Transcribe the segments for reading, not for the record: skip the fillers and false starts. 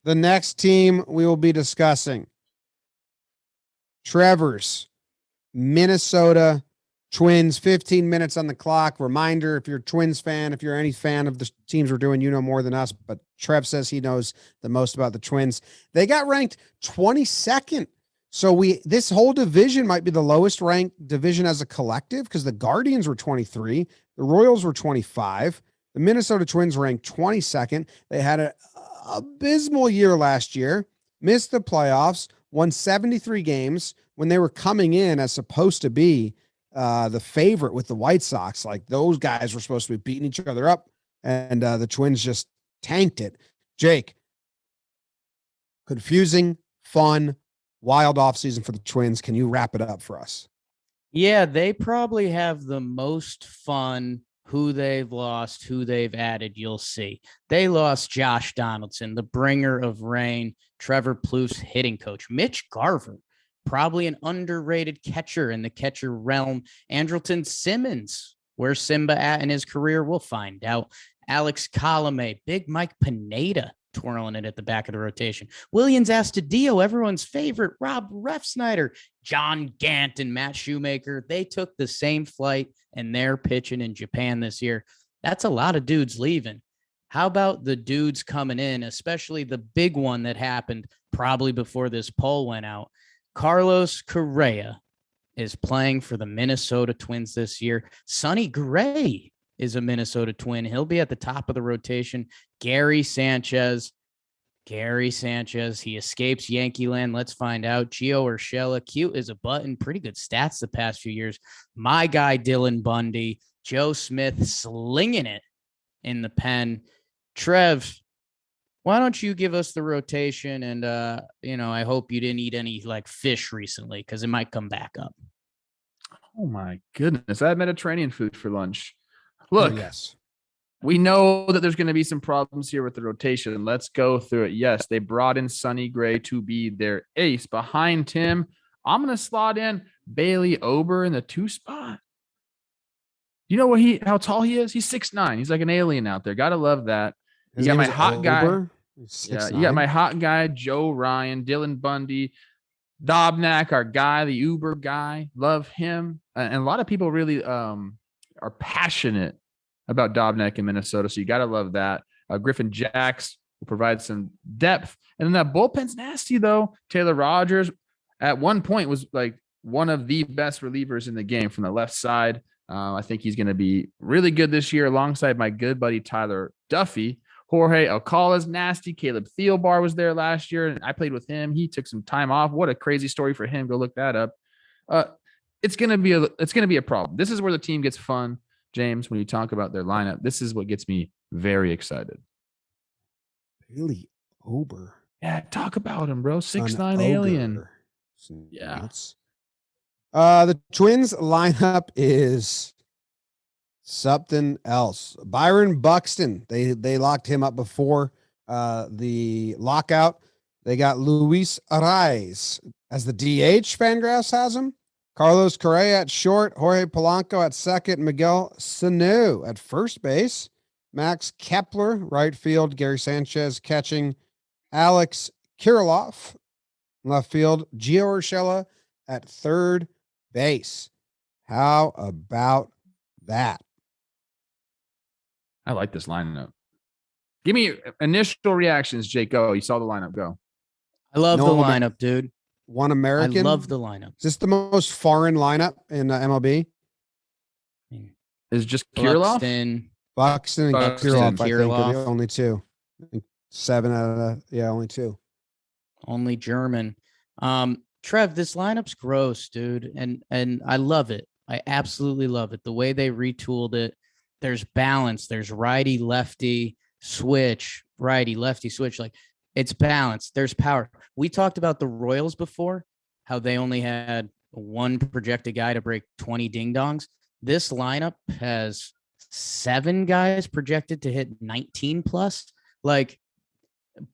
The next team we will be discussing, Trevor's Minnesota Twins, 15 minutes on the clock. Reminder, if you're a Twins fan, if you're any fan of the teams we're doing, you know more than us, but Trev says he knows the most about the Twins. They got ranked 22nd. So this whole division might be the lowest ranked division as a collective because the Guardians were 23, the Royals were 25, the Minnesota Twins ranked 22nd. They had an abysmal year last year, missed the playoffs, won 73 games when they were coming in as supposed to be the favorite with the White Sox. Like those guys were supposed to be beating each other up, and the Twins just tanked it. Jake, confusing, fun, wild offseason for the Twins. Can you wrap it up for us? Yeah, they probably have the most fun. Who they've lost, who they've added, you'll see. They lost Josh Donaldson, the bringer of rain, Trevor Plouffe, hitting coach, Mitch Garver, probably an underrated catcher in the catcher realm, Andrelton Simmons, where's Simba at in his career? We'll find out. Alex Colomé, Big Mike Pineda, twirling it at the back of the rotation. Williams Astudillo, everyone's favorite, Rob Refsnyder, John Gant, and Matt Shoemaker. They took the same flight and they're pitching in Japan this year. That's a lot of dudes leaving. How about the dudes coming in, especially the big one that happened probably before this poll went out? Carlos Correa is playing for the Minnesota Twins this year. Sonny Gray is a Minnesota Twin. He'll be at the top of the rotation. Gary Sanchez, he escapes Yankee land. Let's find out. Gio Urshela, cute as a button. Pretty good stats the past few years. My guy, Dylan Bundy. Joe Smith slinging it in the pen. Trev, why don't you give us the rotation? And, I hope you didn't eat any like fish recently because it might come back up. Oh, my goodness. I had Mediterranean food for lunch. Look. Oh, yes. We know that there's going to be some problems here with the rotation. Let's go through it. Yes, they brought in Sonny Gray to be their ace. Behind him, I'm going to slot in Bailey Ober in the 2 spot. You know how tall he is? He's 6'9". He's like an alien out there. Got to love that. You got my hot guy. Yeah, you got my hot guy, Joe Ryan, Dylan Bundy, Dobnak, our guy, the Uber guy. Love him. And a lot of people really are passionate about Dobnak in Minnesota. So you got to love that. Griffin Jacks will provide some depth. And then that bullpen's nasty, though. Taylor Rogers at one point was like one of the best relievers in the game from the left side. I think he's going to be really good this year alongside my good buddy Tyler Duffy. Jorge Alcala's nasty. Caleb Thielbar was there last year, and I played with him. He took some time off. What a crazy story for him. Go look that up. It's going to be a problem. This is where the team gets fun. James, when you talk about their lineup, this is what gets me very excited. Bailey Ober. Yeah, talk about him, bro. 6'9" alien. Yeah. The Twins lineup is something else. Byron Buxton. They locked him up before the lockout. They got Luis Arraez as the DH. Fangraphs has him. Carlos Correa at short, Jorge Polanco at second, Miguel Sanu at first base, Max Kepler, right field, Gary Sanchez catching, Alex Kirilloff, left field, Gio Urshela at third base. How about that? I like this lineup. Give me initial reactions, Jake. Go. You saw the lineup. Go. I love the lineup, dude. One American. I love the lineup. Is this the most foreign lineup in MLB? Is just Kirilloff? Buxton and Kirilloff, I think, are the only two. I think 7 out of only 2. Only German. Trev, this lineup's gross, dude. And I love it. I absolutely love it. The way they retooled it. There's balance. There's righty, lefty, switch, righty, lefty, switch. Like, it's balanced. There's power. We talked about the Royals before, how they only had one projected guy to break 20 ding-dongs. This lineup has 7 guys projected to hit 19 plus. Like,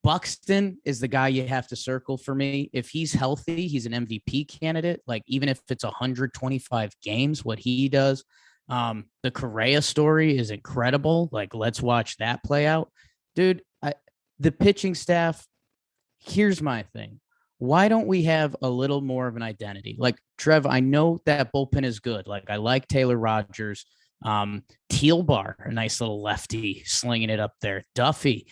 Buxton is the guy you have to circle for me. If he's healthy, he's an MVP candidate. Like, even if it's 125 games, what he does. The Correa story is incredible. Like, let's watch that play out. Dude, the pitching staff, here's my thing. Why don't we have a little more of an identity? Like, Trev, I know that bullpen is good. Like, I like Taylor Rogers. Teal Bar, a nice little lefty slinging it up there. Duffy.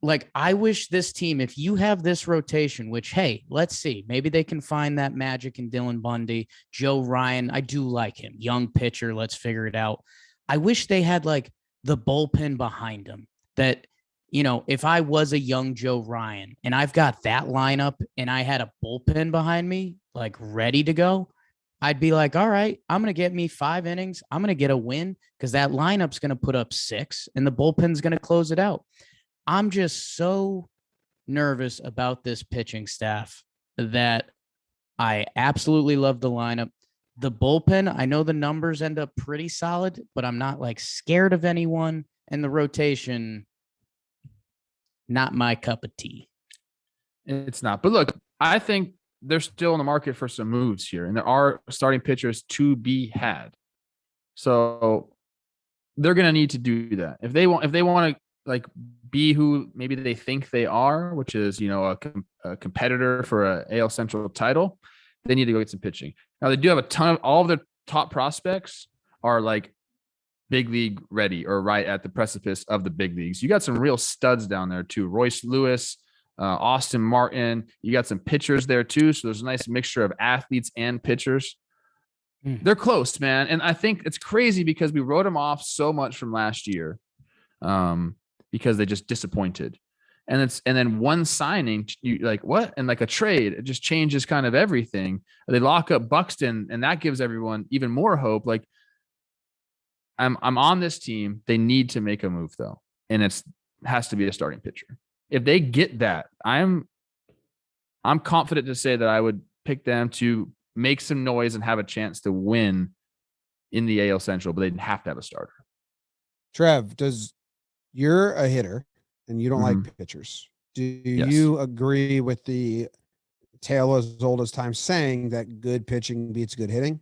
Like, I wish this team, if you have this rotation, which, hey, let's see, maybe they can find that magic in Dylan Bundy. Joe Ryan, I do like him. Young pitcher, let's figure it out. I wish they had like the bullpen behind him that, if I was a young Joe Ryan and I've got that lineup and I had a bullpen behind me, like ready to go, I'd be like, all right, I'm going to get me 5 innings. I'm going to get a win because that lineup's going to put up 6 and the bullpen's going to close it out. I'm just so nervous about this pitching staff that I absolutely love the lineup. The bullpen, I know the numbers end up pretty solid, but I'm not like scared of anyone. And the rotation, not my cup of tea. It's not. But look, I think they're still in the market for some moves here, and there are starting pitchers to be had. So they're going to need to do that. If they want to like be who maybe they think they are, which is, a competitor for a AL Central title, they need to go get some pitching. Now they do have a ton of all of their top prospects are like big league ready or right at the precipice of the big leagues. You got some real studs down there too. Royce Lewis, Austin Martin. You got some pitchers there too. So there's a nice mixture of athletes and pitchers. They're close, man. And I think it's crazy because we wrote them off so much from last year. Because they just disappointed. And then one signing, you like what? And like a trade, it just changes kind of everything. They lock up Buxton, and that gives everyone even more hope. Like I'm on this team. They need to make a move though. And has to be a starting pitcher. If they get that, I'm confident to say that I would pick them to make some noise and have a chance to win in the AL Central, but they'd have to have a starter. Trev, you're a hitter and you don't like pitchers. Do you agree with the tale as old as time saying that good pitching beats good hitting?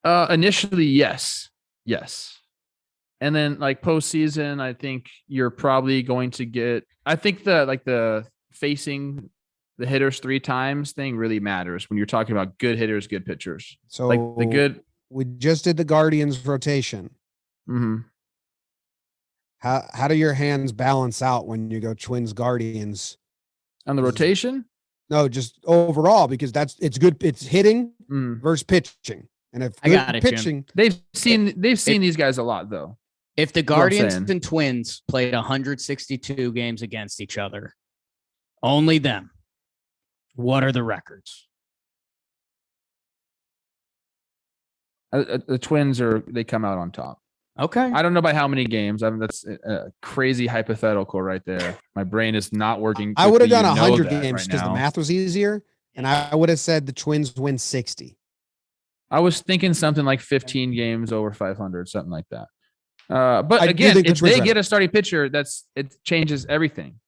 Initially, yes. And then like postseason, I think you're probably going to get, I think the facing the hitters 3 times thing really matters when you're talking about good hitters, good pitchers. So like the good, we just did the Guardians rotation. Mm-hmm. How do your hands balance out when you go Twins Guardians on the rotation? No, just overall, because it's good. It's hitting versus pitching. And if I got it, pitching, Jim. they've seen these guys a lot though. If the Guardians and Twins played 162 games against each other, only them, what are the records? The Twins they come out on top. Okay. I don't know by how many games. I mean, that's a crazy hypothetical right there. My brain is not working. I would have done 100 games because the math was easier, and I would have said the Twins win 60. I was thinking something like 15 games over 500, something like that. But again, if they get a starting pitcher, it changes everything.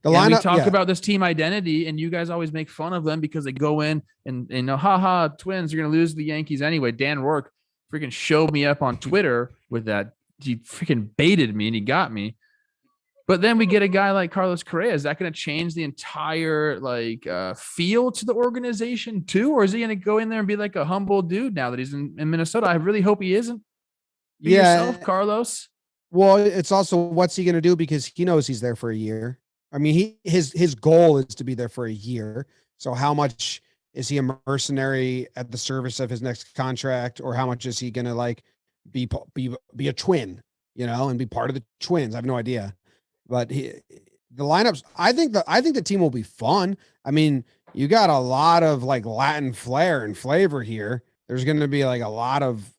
The lineup, we talk about this team identity, and you guys always make fun of them because they go in and haha, Twins are going to lose the Yankees anyway. Dan Rourke freaking showed me up on Twitter with that. He freaking baited me and he got me. But then we get a guy like Carlos Correa. Is that going to change the entire feel to the organization too? Or is he going to go in there and be like a humble dude now that he's in Minnesota? I really hope he isn't. Be yourself, Carlos. Well, it's also what's he going to do because he knows he's there for a year. I mean, his goal is to be there for a year. So how much is he a mercenary at the service of his next contract, or how much is he going to be a Twin, and be part of the Twins? I have no idea. But the lineups, I think the team will be fun. I mean, you got a lot of Latin flair and flavor here. There's going to be a lot of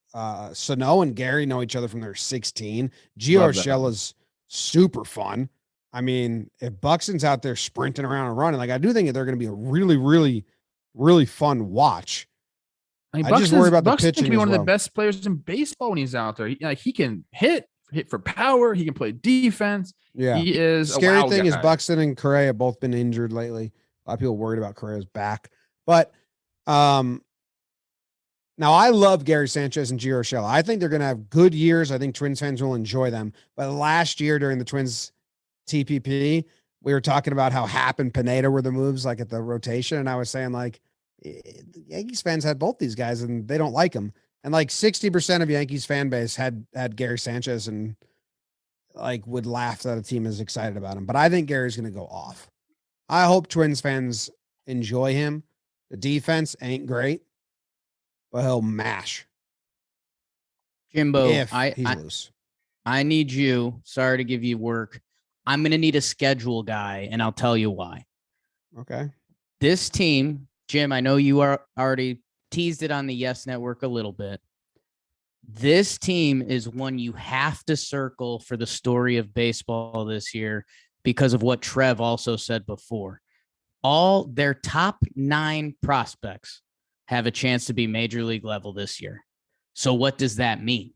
Sano and Gary know each other from their 16. Gio Urshela's super fun. I mean, if Buxton's out there sprinting around and running, I do think they're going to be a really, really, really fun watch. I mean, just worry about the pitching. Can be one of the best players in baseball when he's out there. He can hit for power. He can play defense. Yeah, he is. Scary thing is Buxton and Correa have both been injured lately. A lot of people worried about Correa's back, but Now, I love Gary Sanchez and Gio Urshela. I think they're going to have good years. I think Twins fans will enjoy them. But last year during the Twins TPP, we were talking about how Happ and Pineda were the moves, like at the rotation. And I was saying, like, Yankees fans had both these guys and they don't like them. And like 60% of Yankees fan base had Gary Sanchez and like would laugh that a team is excited about him. But I think Gary's going to go off. I hope Twins fans enjoy him. The defense ain't great, but he'll mash Jimbo, if he's loose. I need you. Sorry to give you work. I'm going to need a schedule guy, and I'll tell you why. Okay. This team, Jim, I know you are already teased it on the Yes Network a little bit. This team is one you have to circle for the story of baseball this year because of what Trev also said before. All their top 9 prospects have a chance to be major league level this year. So what does that mean?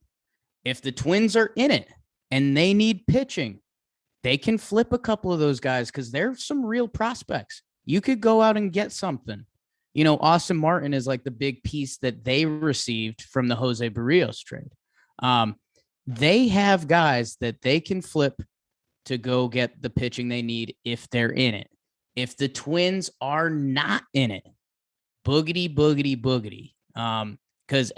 If the Twins are in it and they need pitching, they can flip a couple of those guys because they're some real prospects. You could go out and get something. You know, Austin Martin is like the big piece that they received from the Jose Barrios trade. They have guys that they can flip to go get the pitching they need if they're in it. If the Twins are not in it, boogity, boogity, boogity. Because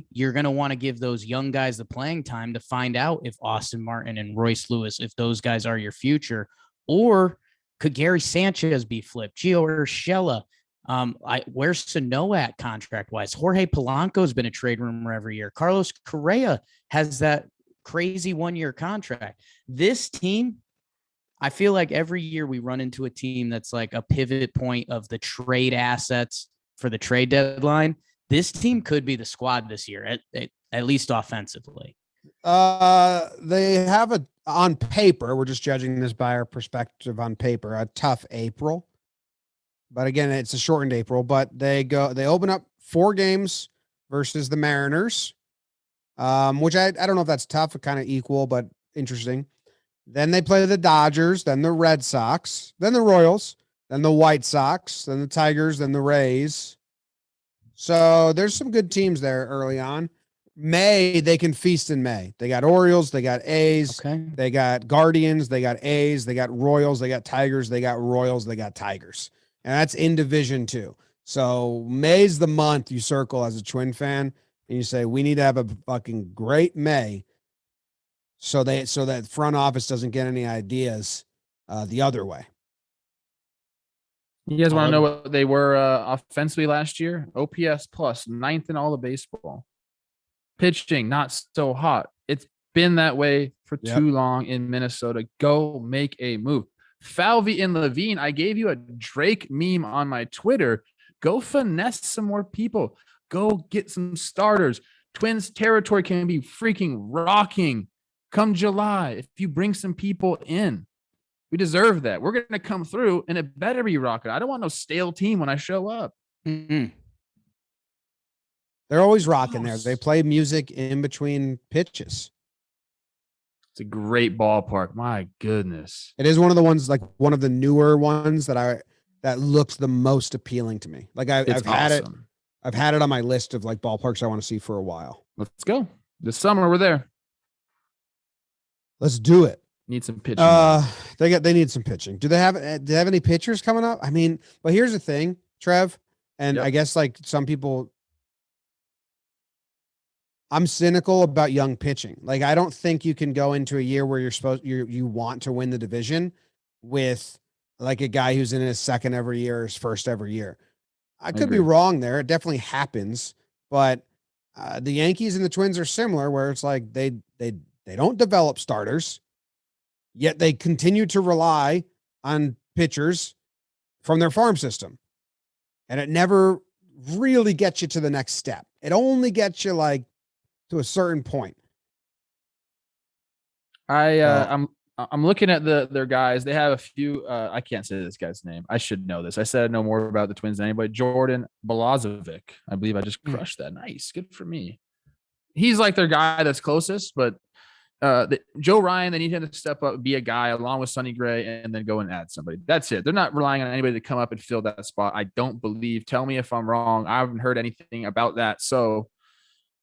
you're going to want to give those young guys the playing time to find out if Austin Martin and Royce Lewis, if those guys are your future, or could Gary Sanchez be flipped? Gio Urshela, where's Sano at contract wise? Jorge Polanco's been a trade rumor every year. Carlos Correa has that crazy 1-year contract. This team, I feel like every year we run into a team that's like a pivot point of the trade assets for the trade deadline. This team could be the squad this year, at least offensively. They have on paper, we're just judging this by our perspective on paper, a tough April. But again, it's a shortened April, but they open up 4 games versus the Mariners, which I don't know if that's tough, kind of equal, but interesting. Then they play the Dodgers, then the Red Sox, then the Royals, then the White Sox, then the Tigers, then the Rays. So there's some good teams there early on. May, they can feast in May. They got Orioles, they got A's, they got Guardians, they got A's, they got Royals, they got Tigers, they got Royals, they got Tigers. And that's in Division 2. So May's the month you circle as a Twin fan, and you say, we need to have a fucking great May so that front office doesn't get any ideas the other way. You guys want to know what they were offensively last year? OPS plus, 9th in all of baseball. Pitching, not so hot. It's been that way for too long in Minnesota. Go make a move. Falvey and Levine, I gave you a Drake meme on my Twitter. Go finesse some more people. Go get some starters. Twins territory can be freaking rocking come July if you bring some people in. We deserve that. We're going to come through, and it better be rocking. I don't want no stale team when I show up. Mm-hmm. They're always rocking there. They play music in between pitches. It's a great ballpark. My goodness. It is one of the ones, like one of the newer ones that looks the most appealing to me. Like I've had it. I've had it on my list of like ballparks I want to see for a while. Let's go. This summer we're there. Let's do it. Need some pitching. They need some pitching. Do they have any pitchers coming up? I mean, but here's the thing, Trev, and I guess like some people, I'm cynical about young pitching. Like I don't think you can go into a year where you want to win the division with like a guy who's in his second every year, or his first every year. I could be wrong there. It definitely happens, but the Yankees and the Twins are similar, where it's like they don't develop starters, yet they continue to rely on pitchers from their farm system. And it never really gets you to the next step. It only gets you like to a certain point. I'm looking at their guys. They have a few. I can't say this guy's name. I should know this. I said I know more about the Twins than anybody. Jordan Balazovic. I believe I just crushed that. Nice. Good for me. He's like their guy that's closest, but Joe Ryan, they need him to step up, be a guy along with Sonny Gray, and then go and add somebody. That's it. They're not relying on anybody to come up and fill that spot. I don't believe. Tell me if I'm wrong. I haven't heard anything about that. So,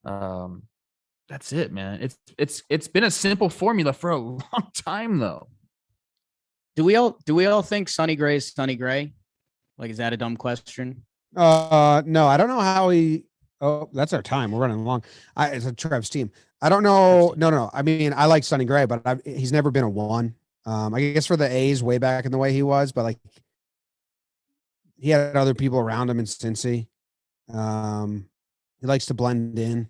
that's it, man. It's been a simple formula for a long time, though. Do we all think Sonny Gray is Sonny Gray? Like, is that a dumb question? No, I don't know how he. Oh, that's our time. We're running long. It's a Trev's team. I don't know. No. I mean, I like Sonny Gray, but he's never been a one. I guess for the A's way back in the way he was, but like he had other people around him in Cincy. He likes to blend in.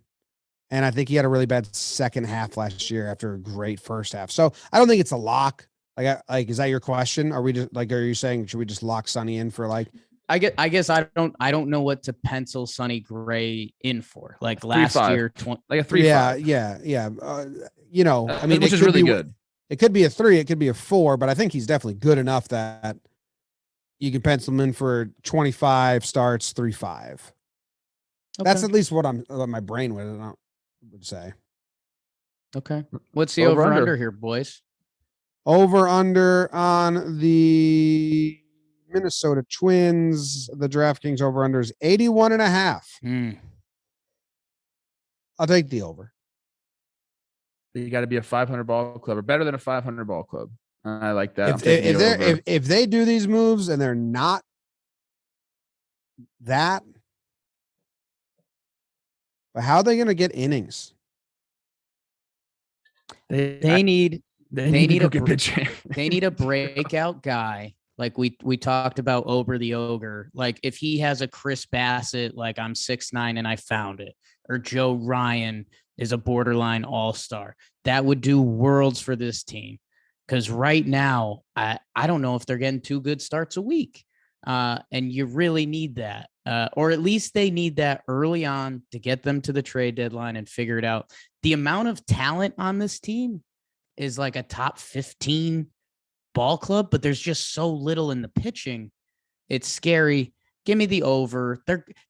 And I think he had a really bad second half last year after a great first half. So I don't think it's a lock. Is that your question? Are you saying, should we just lock Sonny in for like, I guess I don't know what to pencil Sonny Gray in for. Like last year, like a 3.5. Yeah. I mean, which is really good. It could be a 3, it could be a 4, but I think he's definitely good enough that you can pencil him in for 25 starts, 3.5. Okay. That's at least what my brain would say. Okay. What's the over under here, boys? Over under on the Minnesota Twins, the DraftKings over under is 81.5. I'll take the over. You got to be a 500 ball club or better than a 500 ball club. I like that. If they do these moves and they're not that, but how are they going to get innings? They need a breakout guy. Like we talked about Ober the Ogre. Like if he has a Chris Bassett, like I'm 6'9" and I found it, or Joe Ryan is a borderline all-star, that would do worlds for this team. Because right now, I don't know if they're getting 2 good starts a week. And you really need that. Or at least they need that early on to get them to the trade deadline and figure it out. The amount of talent on this team is like a top 15 ball club, but there's just so little in the pitching. It's scary. Give me the over.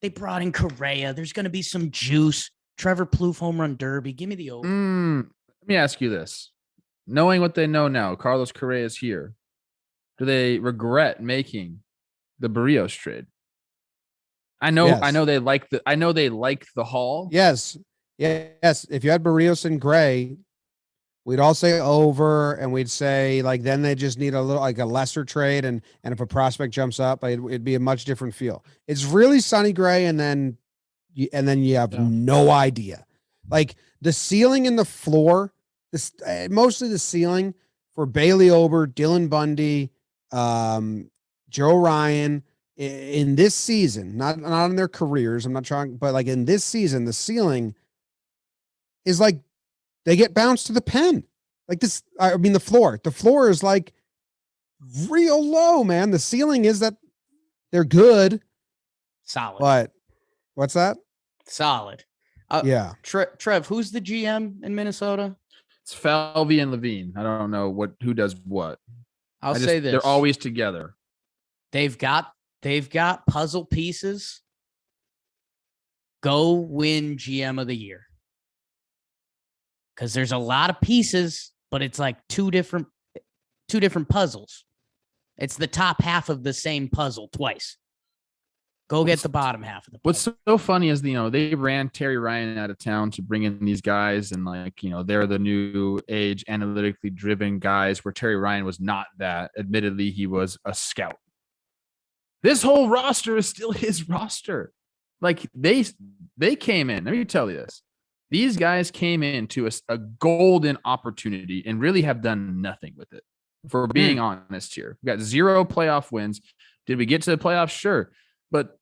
They brought in Correa. There's going to be some juice. Trevor Plouffe home run derby. Give me the over. Let me ask you this. Knowing what they know now, Carlos Correa is here. Do they regret making the Barrios trade? I know they like the haul. Yes. If you had Barrios and Gray, we'd all say over, and we'd say like then they just need a little like a lesser trade, and if a prospect jumps up, it'd be a much different feel. It's really Sonny Gray, and then you have no idea. Like the ceiling and the floor, mostly the ceiling for Bailey Ober, Dylan Bundy, Joe Ryan in this season, not in their careers. I'm not trying, but like in this season, the ceiling is like they get bounced to the pen. Like this, I mean, the floor is like real low, man. The ceiling is that they're good. Solid. But what's that? Solid. Yeah. Trev, who's the GM in Minnesota? It's Falvey and Levine. I don't know who does what. I'll say this. They're always together. They've got puzzle pieces. Go win GM of the year. Because there's a lot of pieces, but it's like two different puzzles. It's the top half of the same puzzle twice. Go get the bottom half of the puzzle. What's so funny is, they ran Terry Ryan out of town to bring in these guys, and they're the new age analytically driven guys, where Terry Ryan was not that. Admittedly, he was a scout. This whole roster is still his roster. Like they came in. Let me tell you this. These guys came into a golden opportunity and really have done nothing with it. If we're being honest here, we got 0 playoff wins. Did we get to the playoffs? Sure. But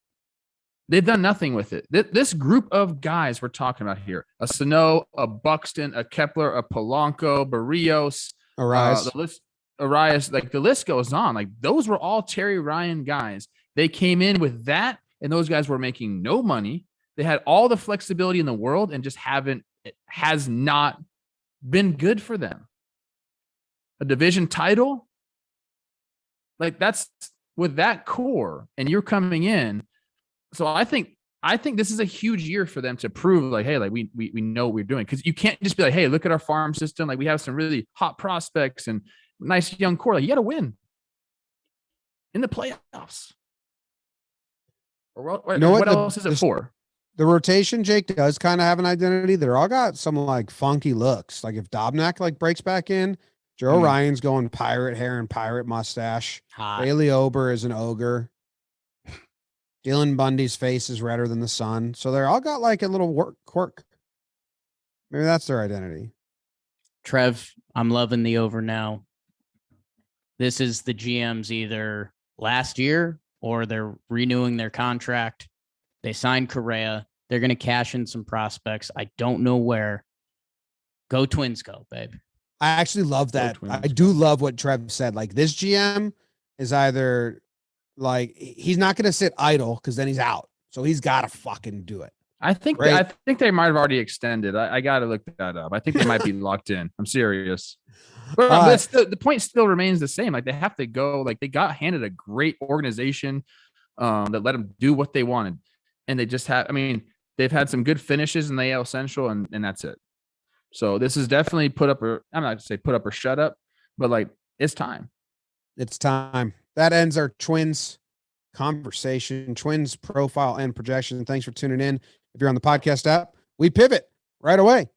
they've done nothing with it. This group of guys we're talking about here, a Sano, a Buxton, a Kepler, a Polanco, Barrios, Arias, like the list goes on. Like those were all Terry Ryan guys. They came in with that, and those guys were making no money. They had all the flexibility in the world and just it has not been good for them. A division title? Like that's with that core, and you're coming in. So I think I think this is a huge year for them to prove like, hey, like we know what we're doing. Cause you can't just be like, hey, look at our farm system. Like we have some really hot prospects and nice young core. Like you got to win in the playoffs. Or what else is it for? The rotation, Jake, does kind of have an identity. They're all got some like funky looks. Like if Dobnak like breaks back in, Joe Ryan's going pirate hair and pirate mustache. Hot. Bailey Ober is an ogre. Dylan Bundy's face is redder than the sun. So they're all got like a little quirk. Maybe that's their identity. Trev, I'm loving the over now. This is the GM's either last year or they're renewing their contract. They signed Correa. They're going to cash in some prospects. I don't know where. Go Twins, go, babe. I actually love that. I do love what Trev said. Like this GM is either like he's not going to sit idle because then he's out. So he's got to fucking do it. I think right? I think they might have already extended. I got to look that up. I think they might be locked in. I'm serious. But the point still remains the same. Like they have to go. Like they got handed a great organization that let them do what they wanted, and they just have. I mean, they've had some good finishes in the AL Central, and that's it. So this is definitely put up or I'm not going to say put up or shut up, but like it's time. It's time. That ends our Twins conversation, Twins profile and projection. Thanks for tuning in. If you're on the podcast app, we pivot right away.